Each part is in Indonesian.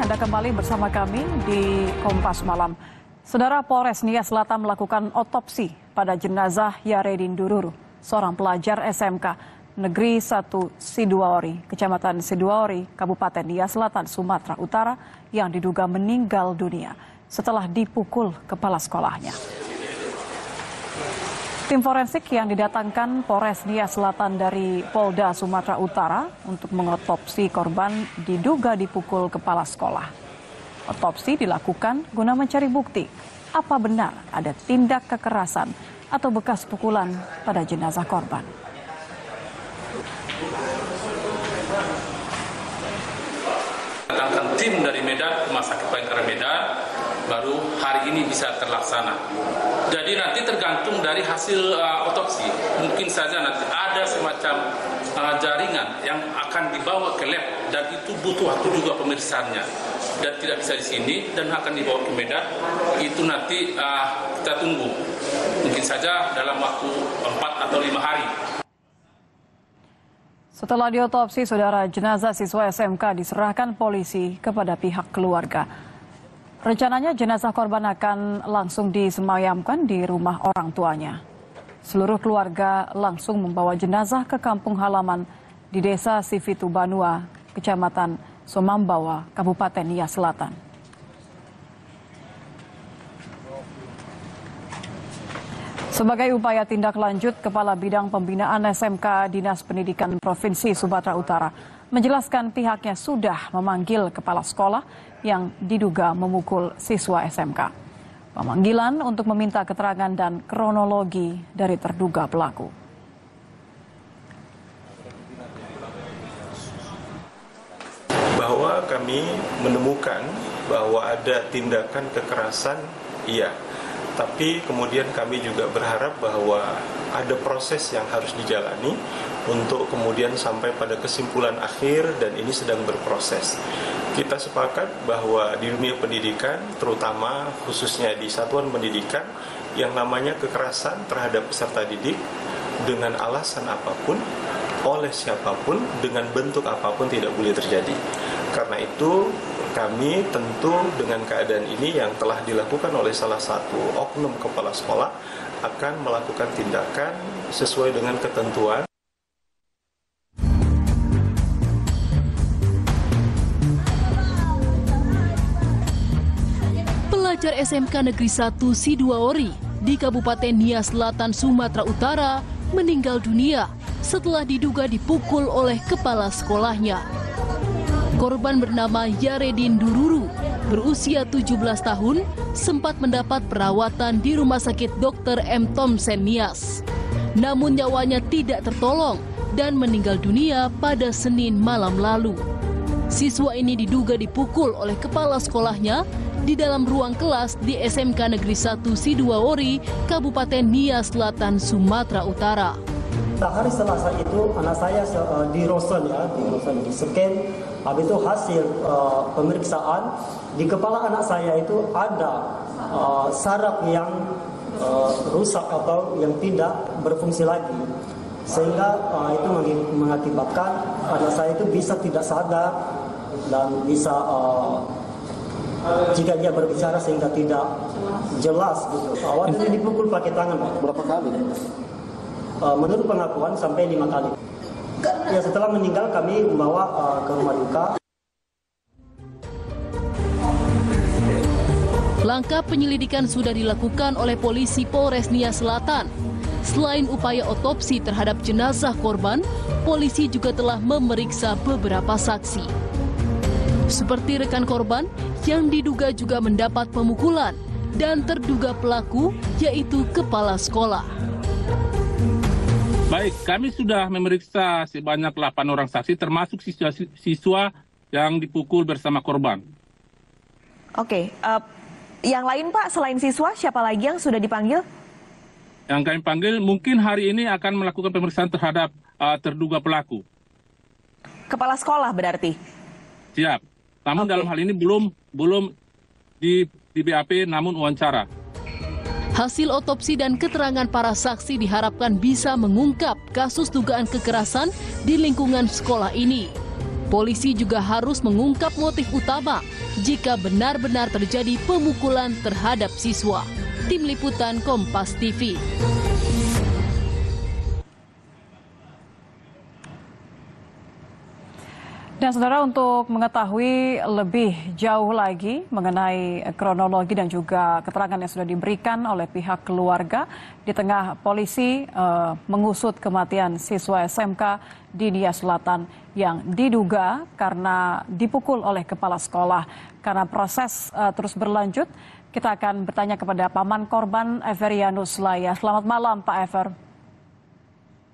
Anda kembali bersama kami di Kompas Malam. Saudara, Polres Nia Selatan melakukan otopsi pada jenazah Yaredin Dururu, seorang pelajar SMK Negeri 1 Sidoarjo, Kecamatan Sidoarjo, Kabupaten Nia Selatan, Sumatera Utara, yang diduga meninggal dunia setelah dipukul kepala sekolahnya. Tim forensik yang didatangkan Polres Nia Selatan dari Polda Sumatera Utara untuk mengotopsi korban diduga dipukul kepala sekolah. Otopsi dilakukan guna mencari bukti apa benar ada tindak kekerasan atau bekas pukulan pada jenazah korban. Datangkan tim dari Medan, Rumah Sakit Bayangkara Medan, baru hari ini bisa terlaksana. Jadi nanti tergantung dari hasil otopsi. Mungkin saja nanti ada semacam jaringan yang akan dibawa ke lab dan itu butuh waktu juga pemeriksaannya. Dan tidak bisa di sini dan akan dibawa ke Medan. Itu nanti kita tunggu. Mungkin saja dalam waktu 4 atau 5 hari. Setelah diotopsi, saudara, jenazah siswa SMK diserahkan polisi kepada pihak keluarga. Rencananya jenazah korban akan langsung disemayamkan di rumah orang tuanya. Seluruh keluarga langsung membawa jenazah ke kampung halaman di Desa Sivitu Banua, Kecamatan Somambawa, Kabupaten Nia Selatan. Sebagai upaya tindak lanjut, Kepala Bidang Pembinaan SMK Dinas Pendidikan Provinsi Sumatera Utara menjelaskan pihaknya sudah memanggil kepala sekolah yang diduga memukul siswa SMK. Pemanggilan untuk meminta keterangan dan kronologi dari terduga pelaku. Bahwa kami menemukan bahwa ada tindakan kekerasan, iya. Tapi kemudian kami juga berharap bahwa ada proses yang harus dijalani untuk kemudian sampai pada kesimpulan akhir dan ini sedang berproses. Kita sepakat bahwa di dunia pendidikan, terutama khususnya di satuan pendidikan, yang namanya kekerasan terhadap peserta didik dengan alasan apapun, oleh siapapun, dengan bentuk apapun tidak boleh terjadi. Karena itu kami tentu dengan keadaan ini yang telah dilakukan oleh salah satu oknum kepala sekolah akan melakukan tindakan sesuai dengan ketentuan. Pelajar SMK Negeri 1 Sidoarjo di Kabupaten Nia Selatan, Sumatera Utara meninggal dunia setelah diduga dipukul oleh kepala sekolahnya. Korban bernama Yaredin Dururu, berusia 17 tahun, sempat mendapat perawatan di Rumah Sakit Dr. M. Thompson Nias. Namun nyawanya tidak tertolong dan meninggal dunia pada Senin malam lalu. Siswa ini diduga dipukul oleh kepala sekolahnya di dalam ruang kelas di SMK Negeri 1 Sidoarjo, Kabupaten Nia Selatan, Sumatera Utara. Hari Selasa itu anak saya di Ronsen di scan. Habis itu hasil pemeriksaan di kepala anak saya itu ada saraf yang rusak atau yang tidak berfungsi lagi, sehingga itu mengakibatkan anak saya itu bisa tidak sadar dan bisa jika dia berbicara sehingga tidak jelas gitu. Awalnya dipukul pakai tangan, Pak. Berapa kali? Menurut pengakuan sampai 5 kali. Ya, setelah meninggal kami membawa ke rumah duka. Langkah penyelidikan sudah dilakukan oleh polisi Polres Nia Selatan. Selain upaya otopsi terhadap jenazah korban, polisi juga telah memeriksa beberapa saksi. Seperti rekan korban yang diduga juga mendapat pemukulan dan terduga pelaku yaitu kepala sekolah. Baik, kami sudah memeriksa sebanyak 8 orang saksi termasuk siswa yang dipukul bersama korban. Oke, yang lain Pak, selain siswa, siapa lagi yang sudah dipanggil? Yang kami panggil mungkin hari ini akan melakukan pemeriksaan terhadap terduga pelaku. Kepala sekolah berarti? Siap, namun dalam hal ini belum di BAP namun wawancara. Hasil otopsi dan keterangan para saksi diharapkan bisa mengungkap kasus dugaan kekerasan di lingkungan sekolah ini. Polisi juga harus mengungkap motif utama jika benar-benar terjadi pemukulan terhadap siswa. Tim Liputan Kompas TV. Dan saudara, untuk mengetahui lebih jauh lagi mengenai kronologi dan juga keterangan yang sudah diberikan oleh pihak keluarga di tengah polisi mengusut kematian siswa SMK di Nias Selatan yang diduga karena dipukul oleh kepala sekolah. Karena proses terus berlanjut, kita akan bertanya kepada paman korban, Everianus Laya. Selamat malam, Pak Ever.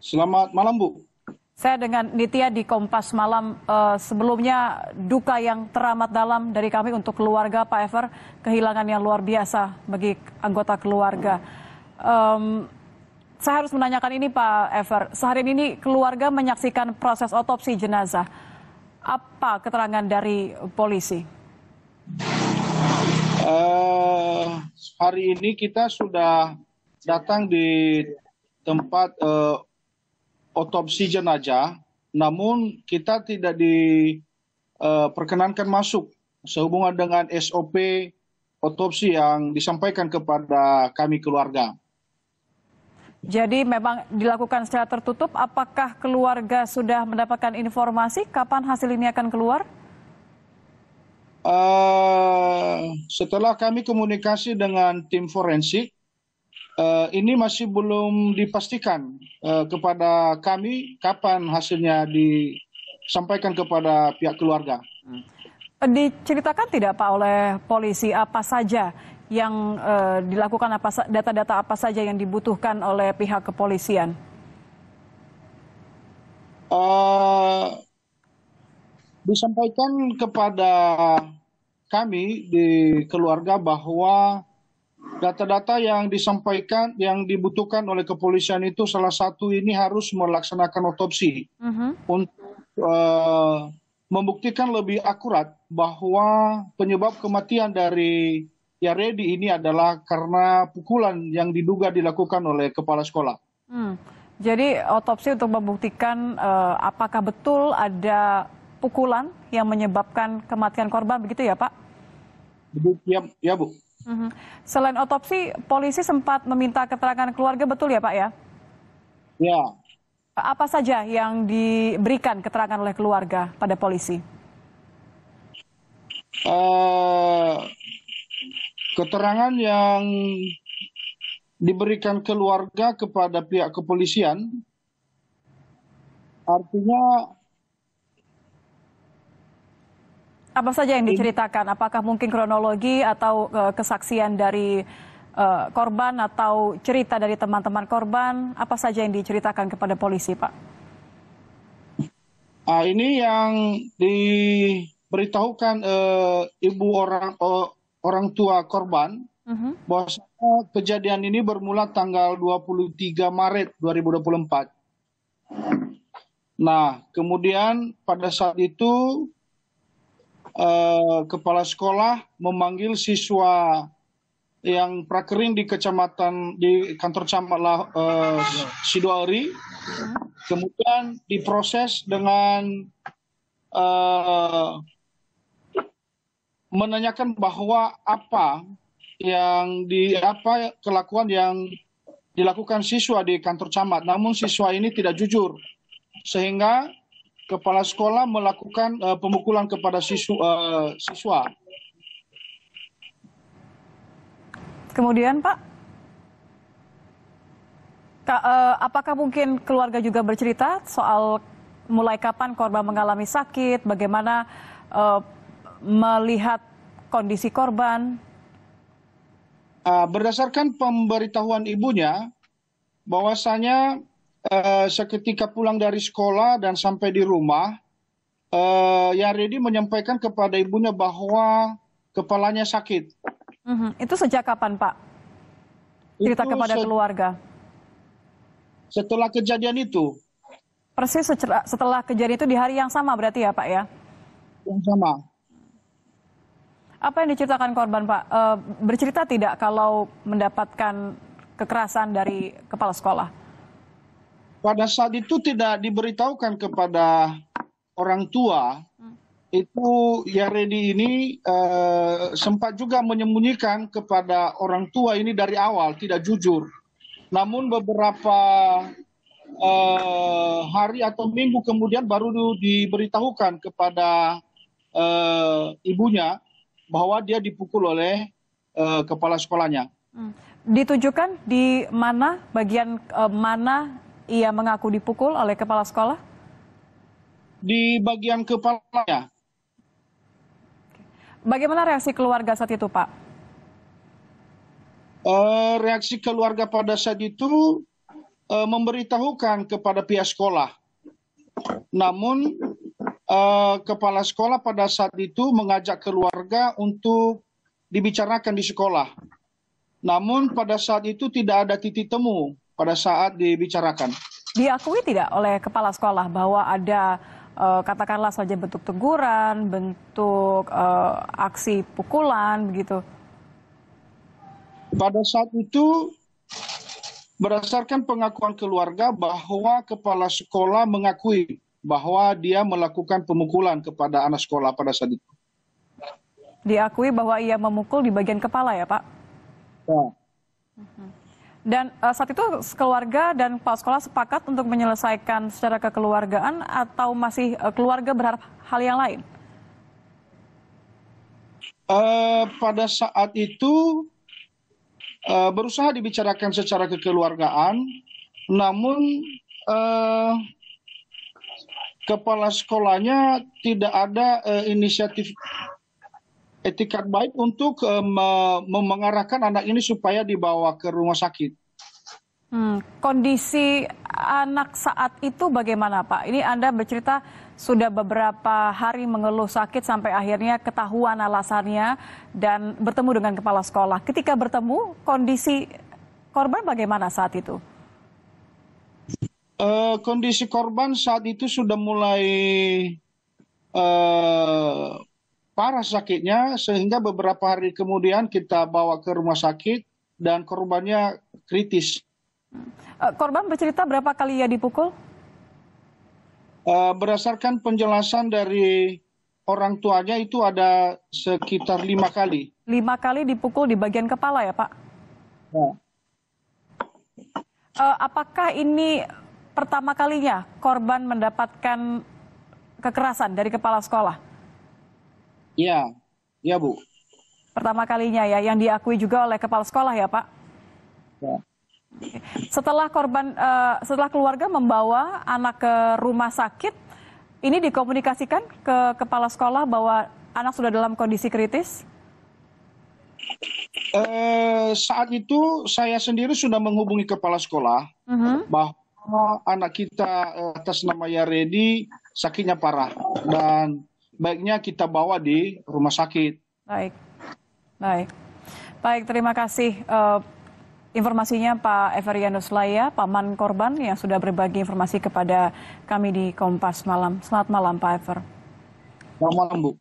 Selamat malam, Bu. Saya dengan Nitya di Kompas Malam. Sebelumnya duka yang teramat dalam dari kami untuk keluarga, Pak Ever. Kehilangan yang luar biasa bagi anggota keluarga. Saya harus menanyakan ini, Pak Ever. Sehari ini keluarga menyaksikan proses otopsi jenazah. Apa keterangan dari polisi? Hari ini kita sudah datang di tempat otopsi jenazah, namun kita tidak diperkenankan masuk sehubungan dengan SOP otopsi yang disampaikan kepada kami keluarga. Jadi memang dilakukan secara tertutup. Apakah keluarga sudah mendapatkan informasi kapan hasil ini akan keluar? Setelah kami komunikasi dengan tim forensik, ini masih belum dipastikan kepada kami kapan hasilnya disampaikan kepada pihak keluarga. Diceritakan tidak, Pak, oleh polisi apa saja yang dilakukan, data-data apa saja yang dibutuhkan oleh pihak kepolisian? Disampaikan kepada kami di keluarga bahwa data-data yang disampaikan, yang dibutuhkan oleh kepolisian itu salah satu ini harus melaksanakan otopsi untuk membuktikan lebih akurat bahwa penyebab kematian dari Yaredi ini adalah karena pukulan yang diduga dilakukan oleh kepala sekolah. Jadi otopsi untuk membuktikan apakah betul ada pukulan yang menyebabkan kematian korban, begitu ya, Pak? Ya, Bu. Selain otopsi, polisi sempat meminta keterangan keluarga, betul ya, Pak, ya? Ya. Apa saja yang diberikan keterangan oleh keluarga pada polisi? Keterangan yang diberikan keluarga kepada pihak kepolisian, artinya apa saja yang diceritakan? Apakah mungkin kronologi atau kesaksian dari korban atau cerita dari teman-teman korban? Apa saja yang diceritakan kepada polisi, Pak? Ini yang diberitahukan ibu orang tua korban, bahwa kejadian ini bermula tanggal 23 Maret 2024. Nah, kemudian pada saat itu kepala sekolah memanggil siswa yang prakering di kantor camat Sidoarjo, kemudian diproses dengan menanyakan bahwa apa kelakuan yang dilakukan siswa di kantor camat, namun siswa ini tidak jujur sehingga kepala sekolah melakukan pemukulan kepada siswa. Kemudian, Pak, apakah mungkin keluarga juga bercerita soal mulai kapan korban mengalami sakit, bagaimana melihat kondisi korban? Berdasarkan pemberitahuan ibunya, bahwasanya seketika pulang dari sekolah dan sampai di rumah, Yaredi menyampaikan kepada ibunya bahwa kepalanya sakit. Itu sejak kapan, Pak? Cerita kepada keluarga. Setelah kejadian itu. Persis setelah kejadian itu di hari yang sama berarti ya, Pak, ya? Yang sama. Apa yang diceritakan korban, Pak? Bercerita tidak kalau mendapatkan kekerasan dari kepala sekolah? Pada saat itu tidak diberitahukan kepada orang tua itu Yaredi ini sempat juga menyembunyikan kepada orang tua ini dari awal, tidak jujur. Namun beberapa hari atau minggu kemudian baru diberitahukan kepada ibunya bahwa dia dipukul oleh kepala sekolahnya. Ditujukan di mana, bagian mana ia mengaku dipukul oleh kepala sekolah? Di bagian kepalanya. Bagaimana reaksi keluarga saat itu, Pak? Reaksi keluarga pada saat itu memberitahukan kepada pihak sekolah. Namun kepala sekolah pada saat itu mengajak keluarga untuk dibicarakan di sekolah. Namun pada saat itu tidak ada titik temu pada saat dibicarakan. Diakui tidak oleh kepala sekolah bahwa ada katakanlah saja bentuk teguran, bentuk aksi pukulan begitu? Pada saat itu berdasarkan pengakuan keluarga bahwa kepala sekolah mengakui bahwa dia melakukan pemukulan kepada anak sekolah pada saat itu. Diakui bahwa ia memukul di bagian kepala ya, Pak? Ya. Dan saat itu keluarga dan kepala sekolah sepakat untuk menyelesaikan secara kekeluargaan atau masih keluarga berharap hal yang lain? Pada saat itu berusaha dibicarakan secara kekeluargaan, namun kepala sekolahnya tidak ada inisiatif etikat baik untuk mengarahkan anak ini supaya dibawa ke rumah sakit. Kondisi anak saat itu bagaimana, Pak? Ini Anda bercerita sudah beberapa hari mengeluh sakit sampai akhirnya ketahuan alasannya dan bertemu dengan kepala sekolah. Ketika bertemu, kondisi korban bagaimana saat itu? Kondisi korban saat itu sudah mulai parah sakitnya, sehingga beberapa hari kemudian kita bawa ke rumah sakit dan korbannya kritis. Korban bercerita berapa kali ia dipukul? Berdasarkan penjelasan dari orang tuanya itu ada sekitar 5 kali. 5 kali dipukul di bagian kepala ya, Pak? Ya. Apakah ini pertama kalinya korban mendapatkan kekerasan dari kepala sekolah? Iya, ya Bu. Pertama kalinya ya, yang diakui juga oleh kepala sekolah ya, Pak? Ya. Setelah keluarga membawa anak ke rumah sakit, ini dikomunikasikan ke kepala sekolah bahwa anak sudah dalam kondisi kritis? Saat itu saya sendiri sudah menghubungi kepala sekolah bahwa anak kita atas nama Yaredi sakitnya parah dan baiknya kita bawa di rumah sakit. Baik, terima kasih informasinya Pak Everianus Laya, paman korban yang sudah berbagi informasi kepada kami di Kompas Malam. Selamat malam Pak Ever. Selamat malam Bu.